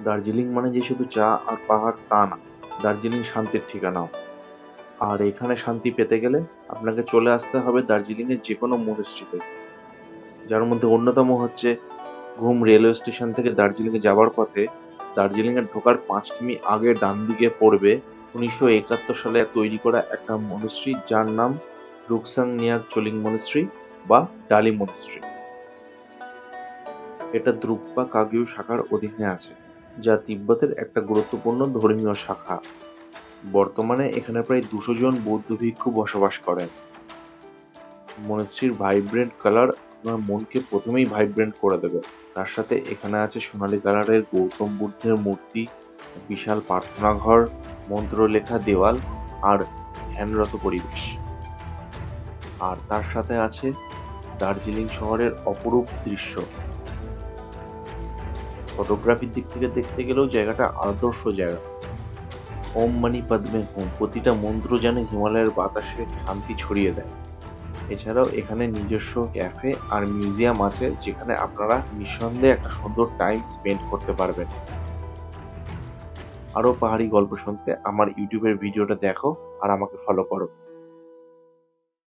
দার্জিলিং মানে যে শুধু চা আর পাহাড় তা না, দার্জিলিং শান্তির ঠিকানাও। আর এখানে শান্তি পেতে গেলে আপনাকে চলে আসতে হবে দার্জিলিংয়ের যেকোনো মনেস্ট্রিতে, যার মধ্যে অন্যতম হচ্ছে ঘুম রেলওয়ে স্টেশন থেকে দার্জিলিংয়ে যাওয়ার পথে দার্জিলিংয়ে ঢোকার ৫ কিমি আগে ডান দিকে পড়বে ১৯৭১ সালে তৈরি করা একটা মনেস্ট্রি যার নাম রুকসাং নিয়াক চোলিং মনেস্ট্রি বা ডালি মনেস্ট্রি। এটা দ্রুকপা কাগিউ শাখার অধীনে আছে, যা তিব্বতের একটা গুরুত্বপূর্ণ ধর্মীয় শাখা। বর্তমানে এখানে প্রায় ২০০ জন বৌদ্ধ ভিক্ষু বসবাস করেন। মনেস্ট্রির ভাইব্রেন্ট কালার আপনার মনকে প্রথমেই ভাইব্রেন্ট করে দেবে। তার সাথে এখানে আছে সোনালী কালারের গৌতম বুদ্ধের মূর্তি, বিশাল প্রার্থনা ঘর, মন্ত্র লেখা দেওয়াল আর ধ্যানরত পরিবেশ। আর তার সাথে আছে দার্জিলিং শহরের অপরূপ দৃশ্য। ফটোগ্রাফির দিক থেকে দেখতে গেলেও জায়গাটা আদর্শ জায়গা। ওম মানি পদ্মে হুম প্রতিটা মন্ত্র যেন হিমালয়ের বাতাসে শান্তি ছড়িয়ে দেয়। এছাড়াও এখানে নিজস্ব ক্যাফে আর মিউজিয়াম আছে যেখানে আপনারা নিঃসন্দেহে একটা সুন্দর টাইম স্পেন্ড করতে পারবেন। আরো পাহাড়ি গল্প শুনতে আমার ইউটিউবের ভিডিওটা দেখো আর আমাকে ফলো করো।